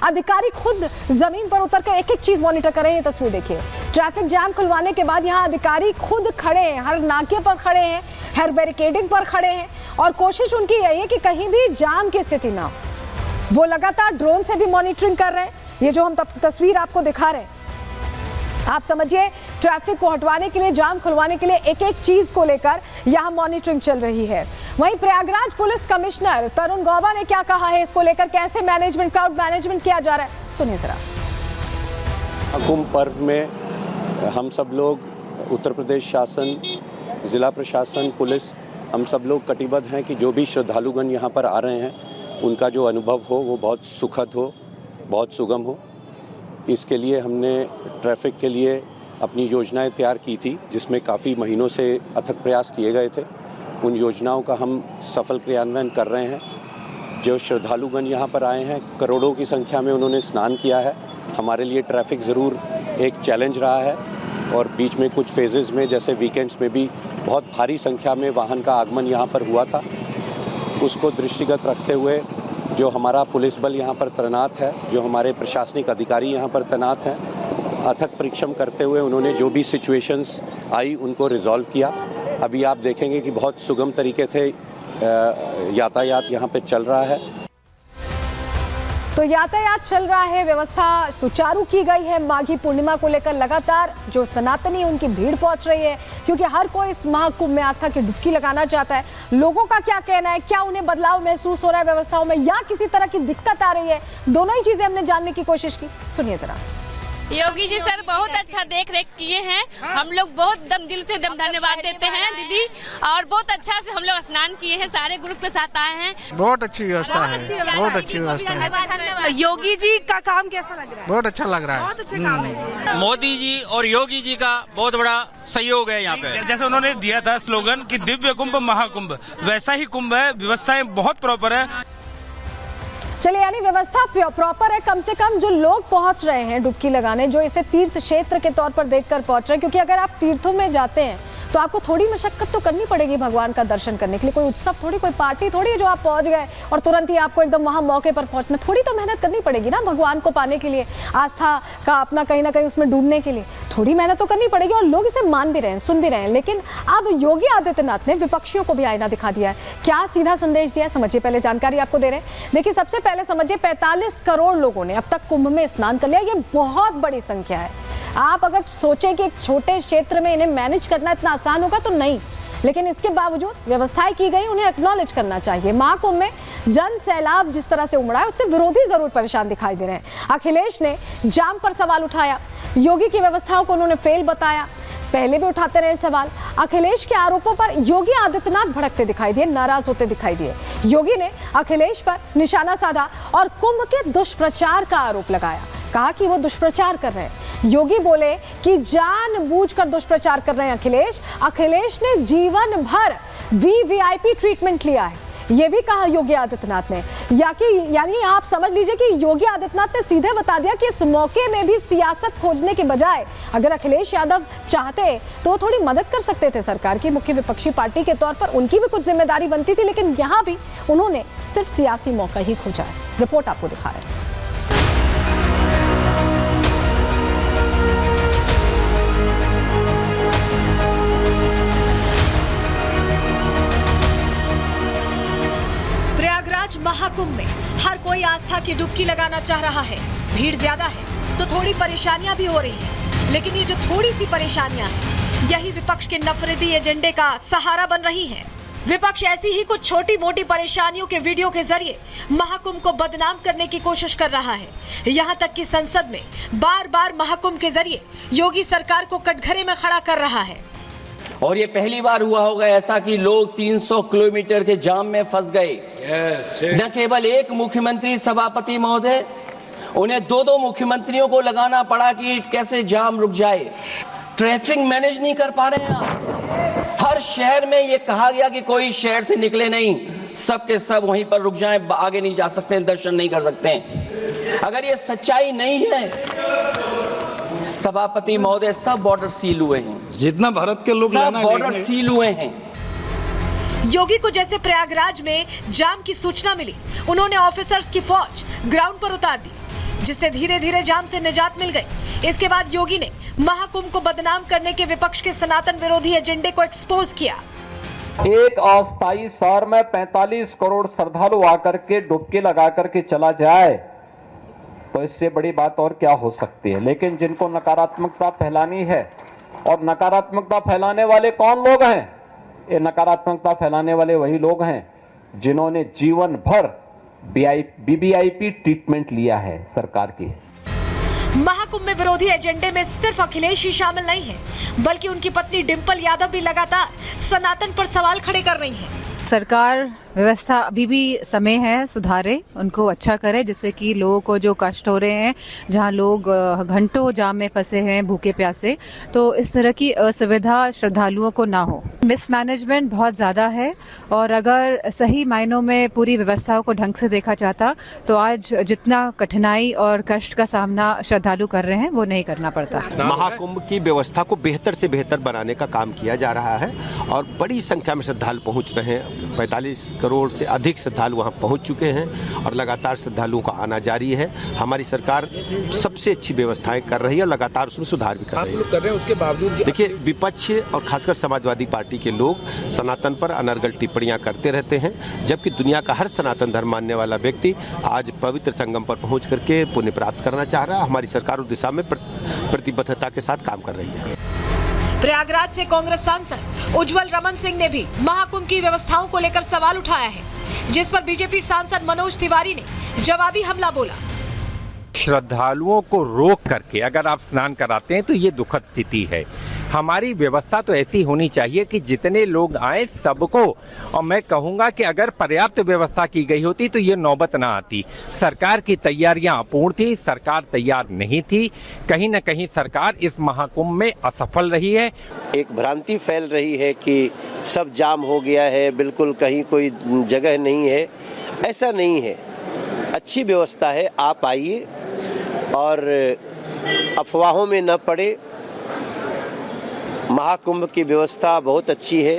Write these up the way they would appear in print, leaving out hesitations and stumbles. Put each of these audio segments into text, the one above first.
अधिकारी खुद जमीन पर उतरकर एक एक चीज मॉनिटर कर रहे हैं। ये तस्वीर देखिए, ट्रैफिक जाम खुलवाने के बाद यहाँ अधिकारी खुद खड़े हैं, हर नाके पर खड़े हैं, हर बैरिकेडिंग पर खड़े हैं और कोशिश उनकी यही है कि कहीं भी जाम की स्थिति ना हो। वो लगातार ड्रोन से भी मॉनिटरिंग कर रहे हैं। ये जो हम तस्वीर आपको दिखा रहे हैं, आप समझिए ट्रैफिक को हटवाने के लिए, जाम खुलवाने के लिए एक एक चीज को लेकर यहां मॉनिटरिंग चल रही है। वहीं प्रयागराज पुलिस कमिश्नर तरुण गौबा ने क्या कहा है इसको लेकर, कैसे मैनेजमेंट, क्राउड मैनेजमेंट किया जा रहा है, सुनिए जरा। कुंभ पर्व में हम सब लोग, उत्तर प्रदेश शासन, जिला प्रशासन, पुलिस, हम सब लोग कटिबद्ध हैं कि जो भी श्रद्धालुगण यहाँ पर आ रहे हैं उनका जो अनुभव हो वो बहुत सुखद हो, बहुत सुगम हो। इसके लिए हमने ट्रैफिक के लिए अपनी योजनाएं तैयार की थी, जिसमें काफ़ी महीनों से अथक प्रयास किए गए थे। उन योजनाओं का हम सफल क्रियान्वयन कर रहे हैं। जो श्रद्धालुगण यहाँ पर आए हैं, करोड़ों की संख्या में उन्होंने स्नान किया है। हमारे लिए ट्रैफिक ज़रूर एक चैलेंज रहा है और बीच में कुछ फेजेस में, जैसे वीकेंड्स में भी बहुत भारी संख्या में वाहन का आगमन यहाँ पर हुआ था। उसको दृष्टिगत रखते हुए जो हमारा पुलिस बल यहाँ पर तैनात है, जो हमारे प्रशासनिक अधिकारी यहाँ पर तैनात हैं, अथक परिश्रम करते हुए उन्होंने जो भी सिचुएशंस आई उनको रिजॉल्व किया। अभी आप देखेंगे कि बहुत सुगम तरीके से यातायात यहाँ पे चल रहा है। तो यातायात चल रहा है, व्यवस्था सुचारू की गई है। माघी पूर्णिमा को लेकर लगातार जो सनातनी उनकी भीड़ पहुंच रही है, क्योंकि हर कोई इस महाकुंभ में आस्था की डुबकी लगाना चाहता है। लोगों का क्या कहना है, क्या उन्हें बदलाव महसूस हो रहा है व्यवस्थाओं में या किसी तरह की दिक्कत आ रही है, दोनों ही चीजें हमने जानने की कोशिश की। सुनिए जरा। योगी जी सर बहुत अच्छा देख रेख किए हैं, हम लोग बहुत दिल से धन्यवाद देते हैं दीदी, और बहुत अच्छा से हम लोग स्नान किए हैं, सारे ग्रुप के साथ आए हैं। बहुत अच्छी व्यवस्था है, बहुत अच्छी व्यवस्था है। योगी जी का काम कैसा लग रहा है? बहुत अच्छा लग रहा है, बहुत अच्छा काम है। मोदी जी और योगी जी का बहुत बड़ा सहयोग है यहाँ पे। जैसे उन्होंने दिया था स्लोगन कि दिव्य कुंभ महाकुंभ, वैसा ही कुंभ है, व्यवस्थाएं बहुत प्रॉपर है। चलिए, यानी व्यवस्था प्रॉपर है। कम से कम जो लोग पहुंच रहे हैं डुबकी लगाने, जो इसे तीर्थ क्षेत्र के तौर पर देखकर पहुंच रहे हैं, क्योंकि अगर आप तीर्थों में जाते हैं तो आपको थोड़ी मशक्कत तो करनी पड़ेगी भगवान का दर्शन करने के लिए। कोई उत्सव थोड़ी, कोई पार्टी थोड़ी जो आप पहुंच गए और तुरंत ही आपको एकदम वहां मौके पर पहुंचना, थोड़ी तो मेहनत करनी पड़ेगी ना भगवान को पाने के लिए, आस्था का अपना कहीं ना कहीं उसमें डूबने के लिए थोड़ी मेहनत तो करनी पड़ेगी। और लोग इसे मान भी रहे हैं, सुन भी रहे हैं। लेकिन अब योगी आदित्यनाथ ने विपक्षियों को भी आईना दिखा दिया है। क्या सीधा संदेश दिया है, समझिए। पहले जानकारी आपको दे रहे हैं। देखिए, सबसे पहले समझिए, 45 करोड़ लोगों ने अब तक कुंभ में स्नान कर लिया। ये बहुत बड़ी संख्या है। आप अगर सोचें कि एक छोटे क्षेत्र में इन्हें मैनेज करना इतना आसान होगा तो नहीं, लेकिन इसके बावजूद व्यवस्थाएं की गई, उन्हें एक्नॉलेज करना चाहिए। महाकुंभ में जन सैलाब जिस तरह से उमड़ा है, उससे विरोधी जरूर परेशान दिखाई दे रहे हैं। अखिलेश ने जाम पर सवाल उठाया, योगी की व्यवस्थाओं को उन्होंने फेल बताया। पहले भी उठाते रहे सवाल। अखिलेश के आरोपों पर योगी आदित्यनाथ भड़कते दिखाई दिए, नाराज होते दिखाई दिए। योगी ने अखिलेश पर निशाना साधा और कुंभ के दुष्प्रचार का आरोप लगाया। कहा कि वो दुष्प्रचार कर रहे हैं। योगी बोले कि जानबूझकर दुष्प्रचार कर रहे हैं अखिलेश। अखिलेश ने जीवन भर वीवीआईपी ट्रीटमेंट लिया है, ये भी कहा योगी आदित्यनाथ ने। यानी आप समझ लीजिए कि योगी आदित्यनाथ ने सीधे बता दिया कि इस मौके में भी सियासत खोजने के बजाय अगर अखिलेश यादव चाहते तो वो थोड़ी मदद कर सकते थे सरकार की। मुख्य विपक्षी पार्टी के तौर पर उनकी भी कुछ जिम्मेदारी बनती थी, लेकिन यहाँ भी उन्होंने सिर्फ सियासी मौका ही खोजा है। रिपोर्ट आपको दिखा रहे हैं। प्रयागराज महाकुंभ में हर कोई आस्था की डुबकी लगाना चाह रहा है। भीड़ ज्यादा है तो थोड़ी परेशानियां भी हो रही हैं, लेकिन ये जो थोड़ी सी परेशानियां हैं, यही विपक्ष के नफरती एजेंडे का सहारा बन रही हैं। विपक्ष ऐसी ही कुछ छोटी मोटी परेशानियों के वीडियो के जरिए महाकुंभ को बदनाम करने की कोशिश कर रहा है। यहाँ तक कि संसद में बार बार महाकुंभ के जरिए योगी सरकार को कटघरे में खड़ा कर रहा है। और ये पहली बार हुआ होगा ऐसा कि लोग 300 किलोमीटर के जाम में फंस गए। न केवल एक मुख्यमंत्री सभापति महोदय, उन्हें 2-2 मुख्यमंत्रियों को लगाना पड़ा कि कैसे जाम रुक जाए। ट्रैफिक मैनेज नहीं कर पा रहे हैं आप। हर शहर में ये कहा गया कि कोई शहर से निकले नहीं, सब के सब वहीं पर रुक जाएं, आगे नहीं जा सकते, दर्शन नहीं कर सकते। अगर ये सच्चाई नहीं है, सभापति महोदय, सब बॉर्डर सील हुए हैं। जितना भारत के लोग सब बॉर्डर सील हुए हैं। योगी को जैसे प्रयागराज में जाम की सूचना मिली, उन्होंने ऑफिसर्स की फौज ग्राउंड पर उतार दी, जिससे धीरे धीरे जाम से निजात मिल गई। इसके बाद योगी ने महाकुंभ को बदनाम करने के विपक्ष के सनातन विरोधी एजेंडे को एक्सपोज किया। एक अस्थायी शहर में 45 करोड़ श्रद्धालु आकर के डुबकी लगा करके चला जाए तो इससे बड़ी बात और क्या हो सकती है। लेकिन जिनको नकारात्मकता फैलानी है, और नकारात्मकता फैलाने वाले कौन लोग हैं? ये नकारात्मकता फैलाने वाले वही लोग हैं जिन्होंने जीवन भर BBIP ट्रीटमेंट लिया है सरकार की। महाकुंभ में विरोधी एजेंडे में सिर्फ अखिलेश ही शामिल नहीं है, बल्कि उनकी पत्नी डिंपल यादव भी लगातार सनातन पर सवाल खड़े कर रही हैं। सरकार व्यवस्था अभी भी समय है सुधारे, उनको अच्छा करे, जिससे कि लोगों को जो कष्ट हो रहे हैं, जहां लोग घंटों जाम में फंसे हैं भूखे प्यासे, तो इस तरह की असुविधा श्रद्धालुओं को ना हो। मिसमैनेजमेंट बहुत ज़्यादा है, और अगर सही मायनों में पूरी व्यवस्थाओं को ढंग से देखा जाता तो आज जितना कठिनाई और कष्ट का सामना श्रद्धालु कर रहे हैं वो नहीं करना पड़ता। महाकुंभ की व्यवस्था को बेहतर से बेहतर बनाने का काम किया जा रहा है और बड़ी संख्या में श्रद्धालु पहुँच रहे हैं। 45 करोड़ से अधिक श्रद्धालु वहां पहुंच चुके हैं और लगातार श्रद्धालुओं का आना जारी है। हमारी सरकार सबसे अच्छी व्यवस्थाएं कर रही है और लगातार उसमें सुधार भी कर रही है। उसके बावजूद देखिए, विपक्ष और खासकर समाजवादी पार्टी के लोग सनातन पर अनर्गल टिप्पणियां करते रहते हैं, जबकि दुनिया का हर सनातन धर्म मानने वाला व्यक्ति आज पवित्र संगम पर पहुंच करके पुण्य प्राप्त करना चाह रहा है। हमारी सरकार उस दिशा में प्रतिबद्धता के साथ काम कर रही है। प्रयागराज से कांग्रेस सांसद उज्जवल रमन सिंह ने भी महाकुंभ की व्यवस्थाओं को लेकर सवाल उठाया है, जिस पर बीजेपी सांसद मनोज तिवारी ने जवाबी हमला बोला। श्रद्धालुओं को रोक करके अगर आप स्नान कराते हैं तो ये दुखद स्थिति है। हमारी व्यवस्था तो ऐसी होनी चाहिए कि जितने लोग आए सबको, और मैं कहूँगा कि अगर पर्याप्त व्यवस्था की गई होती तो ये नौबत ना आती। सरकार की तैयारियां अपूर्ण थी, सरकार तैयार नहीं थी, कहीं न कहीं सरकार इस महाकुंभ में असफल रही है। एक भ्रांति फैल रही है कि सब जाम हो गया है, बिल्कुल कहीं कोई जगह नहीं है। ऐसा नहीं है, अच्छी व्यवस्था है। आप आइए और अफवाहों में न पड़े। महाकुंभ की व्यवस्था बहुत अच्छी है।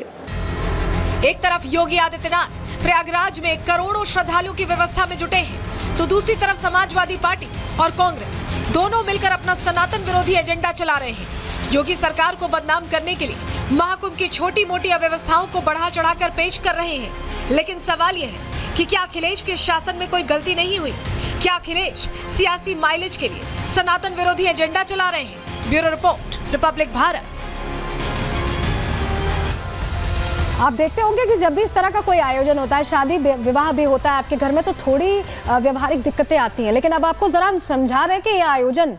एक तरफ योगी आदित्यनाथ प्रयागराज में करोड़ों श्रद्धालुओं की व्यवस्था में जुटे हैं, तो दूसरी तरफ समाजवादी पार्टी और कांग्रेस दोनों मिलकर अपना सनातन विरोधी एजेंडा चला रहे हैं। योगी सरकार को बदनाम करने के लिए महाकुंभ की छोटी मोटी अव्यवस्थाओं को बढ़ा चढ़ाकर पेश कर रहे हैं। लेकिन सवाल यह है कि क्या अखिलेश के शासन में कोई गलती नहीं हुई? क्या अखिलेश सियासी माइलेज के लिए सनातन विरोधी एजेंडा चला रहे हैं? Bureau report, Republic Bharat. आप देखते होंगे कि जब भी इस तरह का कोई आयोजन होता है, शादी विवाह भी होता है आपके घर में, तो थोड़ी व्यवहारिक दिक्कतें आती हैं। लेकिन अब आपको जरा हम समझा रहे हैं कि ये आयोजन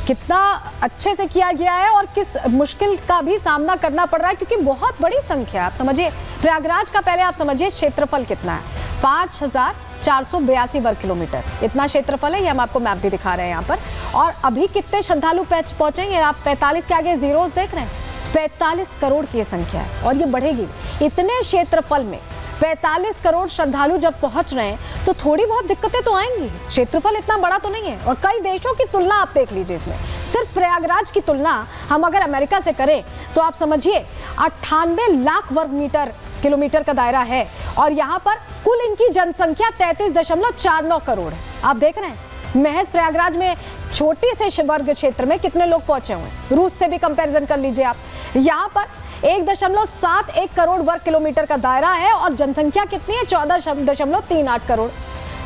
कितना अच्छे से किया गया है और किस मुश्किल का भी सामना करना पड़ रहा है, क्योंकि बहुत बड़ी संख्या। आप समझिए प्रयागराज का, पहले आप समझिए क्षेत्रफल कितना है, 5482 वर्ग किलोमीटर इतना क्षेत्रफल है। ये हम आपको मैप भी दिखा रहे हैं यहाँ पर। और अभी कितने श्रद्धालु पहुंचेंगे? आप 45 के आगे जीरोस देख रहे हैं। 45 करोड़ की संख्या है और ये बढ़ेगी। इतने क्षेत्रफल में 45 करोड़ श्रद्धालु जब पहुंच रहे हैं तो थोड़ी बहुत दिक्कतें तो आएंगी। क्षेत्रफल इतना बड़ा तो नहीं है, और कई देशों की तुलना आप देख लीजिए। इसमें सिर्फ प्रयागराज की तुलना हम अगर अमेरिका से करें तो आप समझिए 98 लाख वर्ग किलोमीटर का दायरा है, और यहाँ पर कुल इनकी जनसंख्या 33.49 करोड़ है। आप देख रहे हैं महज प्रयागराज में छोटी से वर्ग क्षेत्र में कितने लोग पहुंचे हुए। रूस से भी कंपैरिजन कर लीजिए आप। यहाँ पर 1.71 करोड़ वर्ग किलोमीटर का दायरा है और जनसंख्या कितनी है? 14.38 करोड़।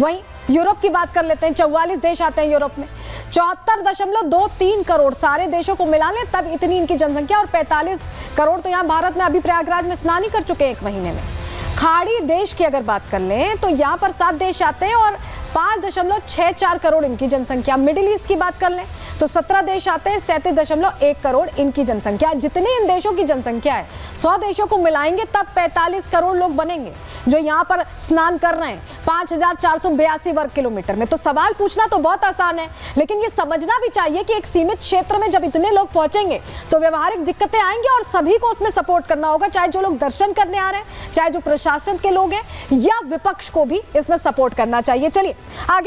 वहीं यूरोप की बात कर लेते हैं, 44 देश आते हैं यूरोप में, 74.23 करोड़ सारे देशों को मिला ले तब इतनी इनकी जनसंख्या। और 45 करोड़ तो यहाँ भारत में अभी प्रयागराज में स्नान ही कर चुके हैं 1 महीने में। खाड़ी देश की अगर बात कर लें तो यहाँ पर 7 देश आते हैं और 5.64 करोड़ इनकी जनसंख्या। मिडिल ईस्ट की बात कर लें तो 17 देश आते हैं, 37.1 करोड़ इनकी जनसंख्या। जितनी इन देशों की जनसंख्या है 100 देशों को मिलाएंगे तब 45 करोड़ लोग बनेंगे जो यहाँ पर स्नान कर रहे हैं 5482 वर्ग किलोमीटर में। तो सवाल पूछना तो बहुत आसान है, लेकिन ये समझना भी चाहिए कि एक सीमित क्षेत्र में जब इतने लोग पहुंचेंगे तो व्यवहारिक दिक्कतें आएंगी और सभी को उसमें सपोर्ट करना होगा, चाहे जो लोग दर्शन करने आ रहे हैं, चाहे जो प्रशासन के लोग हैं, या विपक्ष को भी इसमें सपोर्ट करना चाहिए। चलिए आगे